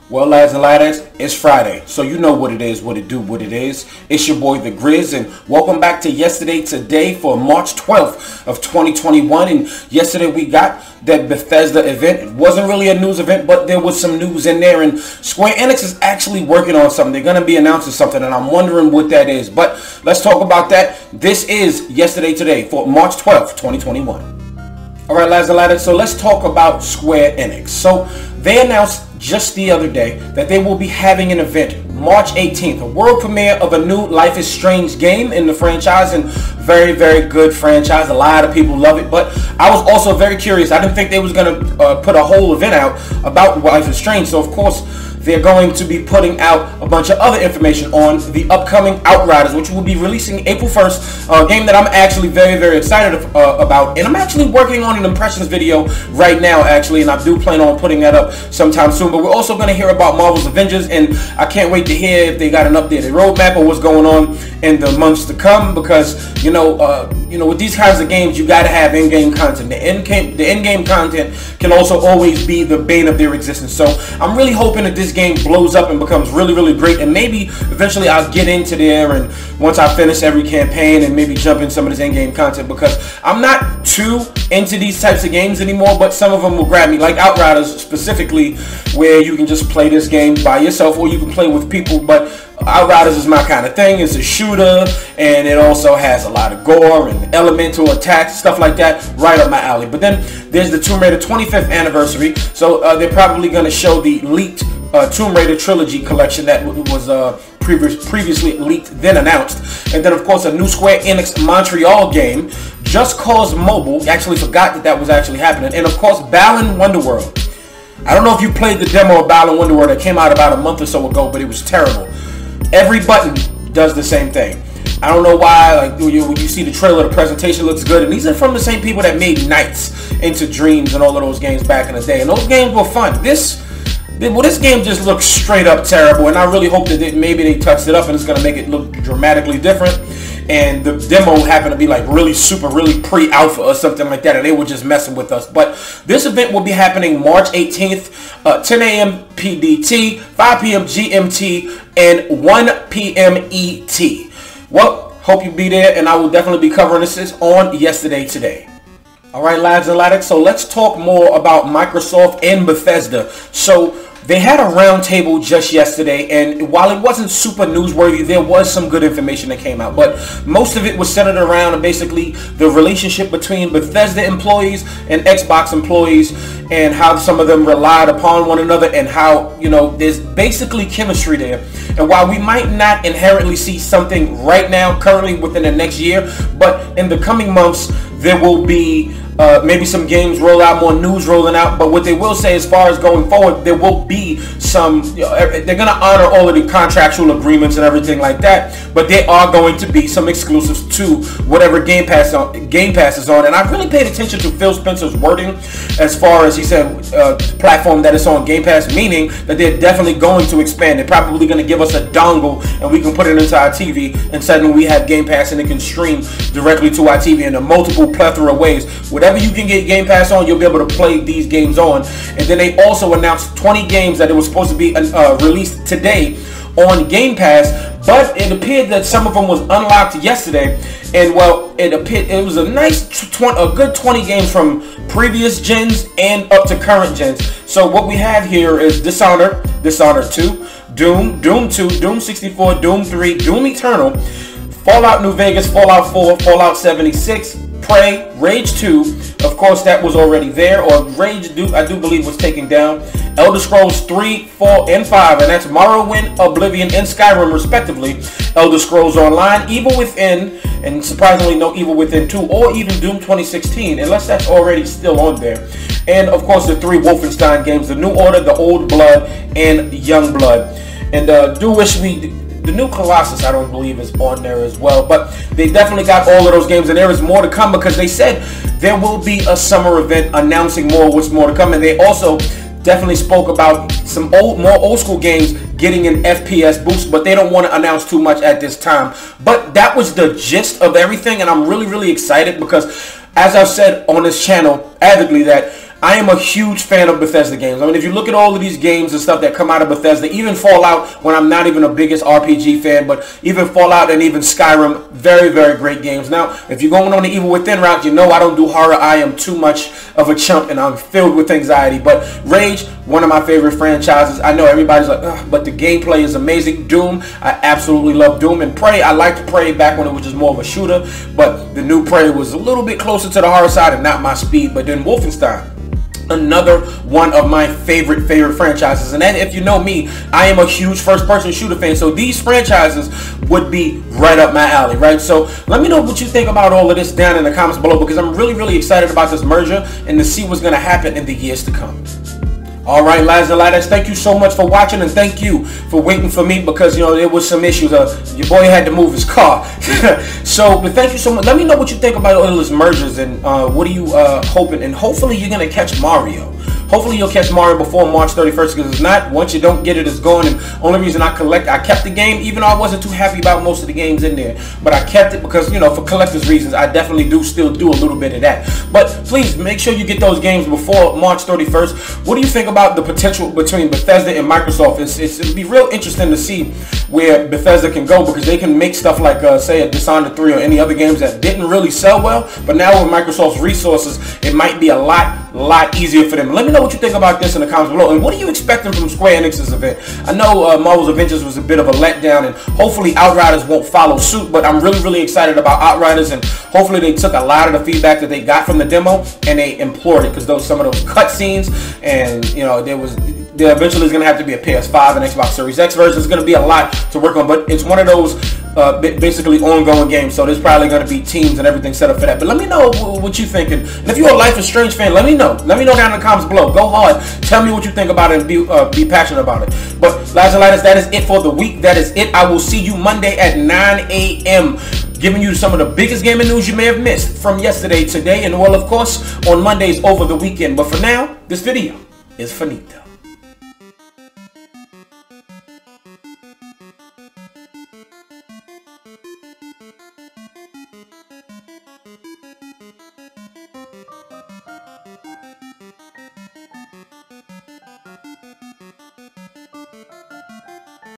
Well, lads and laddies, it's Friday, so you know what it is, what it do, what it is. It's your boy, The Grizz, and welcome back to Yesterday Today for March 12th of 2021. And yesterday we got that Bethesda event. It wasn't really a news event, but there was some news in there, and Square Enix is actually working on something. They're going to be announcing something, and I'm wondering what that is. But let's talk about that. This is Yesterday Today for March 12th, 2021. Alright, lads and laddies, so let's talk about Square Enix. So they announced just the other day that they will be having an event March 18th, a world premiere of a new Life is Strange game in the franchise, and very, very good franchise. A lot of people love it, but I was also very curious. I didn't think they was going to put a whole event out about Life is Strange, so of course they're going to be putting out a bunch of other information on the upcoming Outriders, which will be releasing April 1st, a game that I'm actually very, very excited about. And I'm actually working on an impressions video right now, actually, and I do plan on putting that up sometime soon. But we're also going to hear about Marvel's Avengers, and I can't wait to hear if they got an updated roadmap or what's going on in the months to come, because, you know, with these kinds of games, you got to have in-game content. The in-game content can also always be the bane of their existence. So I'm really hoping that this game blows up and becomes really, really great, and maybe eventually I'll get into there, and once I finish every campaign, and maybe jump in some of this in-game content, because I'm not too into these types of games anymore, but some of them will grab me, like Outriders specifically, where you can just play this game by yourself or you can play with people. But Outriders is my kind of thing. It's a shooter, and it also has a lot of gore and elemental attacks, stuff like that, right up my alley. But then there's the Tomb Raider 25th anniversary, so they're probably going to show the leaked Tomb Raider trilogy collection that was previously leaked, then announced. And then of course a new Square Enix Montreal game, Just Cause Mobile. Actually forgot that was actually happening. And of course Balan Wonderworld. I don't know if you played the demo of Balan Wonderworld that came out about a month or so ago, but it was terrible. Every button does the same thing. I don't know why. Like when you see the trailer, the presentation looks good, and these are from the same people that made Nights into Dreams and all of those games back in the day, and those games were fun. This game just looks straight up terrible, and I really hope that maybe they touched it up and it's going to make it look dramatically different. And the demo happened to be like really pre-alpha or something like that, and they were just messing with us. But this event will be happening March 18th, 10 a.m. PDT, 5 p.m. GMT, and 1 p.m. ET. Well, hope you be there, and I will definitely be covering this on Yesterday Today. Alright, lads and laddies, so let's talk more about Microsoft and Bethesda. So they had a roundtable just yesterday, and while it wasn't super newsworthy, there was some good information that came out. But most of it was centered around basically the relationship between Bethesda employees and Xbox employees, and how some of them relied upon one another, and how, you know, there's basically chemistry there. And while we might not inherently see something right now, currently within the next year, but in the coming months, there will be maybe some games roll out, more news rolling out. But what they will say as far as going forward, there will be some, they're going to honor all of the contractual agreements and everything like that, but there are going to be some exclusives to whatever Game Pass is on. And I really paid attention to Phil Spencer's wording as far as he said platform that is on Game Pass, meaning that they're definitely going to expand. They're probably going to give us a dongle and we can put it into our TV, and suddenly we have Game Pass and it can stream directly to our TV in a multiple plethora of ways. Whatever you can get Game Pass on, you'll be able to play these games on. And then they also announced 20 games that it was supposed to be released today on Game Pass, but it appeared that some of them was unlocked yesterday. And well, it was a good 20 games from previous gens and up to current gens. So what we have here is Dishonored, Dishonored 2, Doom, Doom 2, Doom 64, Doom 3, Doom Eternal, Fallout New Vegas, Fallout 4, Fallout 76, Prey, Rage 2, of course that was already there, or Rage I do believe was taken down, Elder Scrolls 3, 4, and 5, and that's Morrowind, Oblivion, and Skyrim respectively, Elder Scrolls Online, Evil Within, and surprisingly no Evil Within 2, or even Doom 2016, unless that's already still on there, and of course the 3 Wolfenstein games, The New Order, The Old Blood, and Young Blood. And do wish the new Colossus, I don't believe, is on there as well. But they definitely got all of those games, and there is more to come, because they said there will be a summer event announcing what's more to come. And they also definitely spoke about some more old school games getting an FPS boost, but they don't want to announce too much at this time. But that was the gist of everything, and I'm really excited because, as I've said on this channel avidly, that I am a huge fan of Bethesda games. I mean, if you look at all of these games and stuff that come out of Bethesda, even Fallout, when I'm not even the biggest RPG fan, but even Fallout and even Skyrim, very great games. Now, if you're going on the Evil Within route, you know I don't do horror. I am too much of a chump, and I'm filled with anxiety. But Rage, one of my favorite franchises. I know everybody's like, ugh, but the gameplay is amazing. Doom, I absolutely love Doom. And Prey, I liked Prey back when it was just more of a shooter, but the new Prey was a little bit closer to the horror side and not my speed. But then Wolfenstein, another one of my favorite franchises. And then, if you know me, I am a huge first-person shooter fan, so these franchises would be right up my alley, right? So let me know what you think about all of this down in the comments below, because I'm really excited about this merger and to see what's going to happen in the years to come. All right, lads and lads, thank you so much for watching, and thank you for waiting for me, because, you know, there was some issues. Your boy had to move his car. So, but thank you so much. Let me know what you think about all these mergers, and what are you hoping, and hopefully you're going to catch Mario. Hopefully you'll catch Mario before March 31st, because if not, once you don't get it, it's gone. And only reason I kept the game, even though I wasn't too happy about most of the games in there, but I kept it because, you know, for collector's reasons, I definitely still do a little bit of that. But please make sure you get those games before March 31st. What do you think about the potential between Bethesda and Microsoft? It'd be real interesting to see where Bethesda can go, because they can make stuff like, say, a Dishonored 3 or any other games that didn't really sell well, but now with Microsoft's resources, it might be a lot easier for them. Let me know what you think about this in the comments below, and what are you expecting from Square Enix's event? I know Marvel's Avengers was a bit of a letdown, and hopefully Outriders won't follow suit, but I'm really excited about Outriders, and hopefully they took a lot of the feedback that they got from the demo and they implored it, because some of those cutscenes, and, you know, there eventually is going to have to be a PS5 and Xbox Series X version. It's going to be a lot to work on, but it's one of those basically ongoing games, so there's probably going to be teams and everything set up for that. But let me know what you're thinking, and if you're a Life is Strange fan, let me know down in the comments below. Go hard, tell me what you think about it, and be passionate about it. But lads and ladies, that is it for the week. That is it. I will see you Monday at 9 a.m. giving you some of the biggest gaming news you may have missed from yesterday, today, and, well, of course, on Mondays over the weekend. But for now, this video is finito.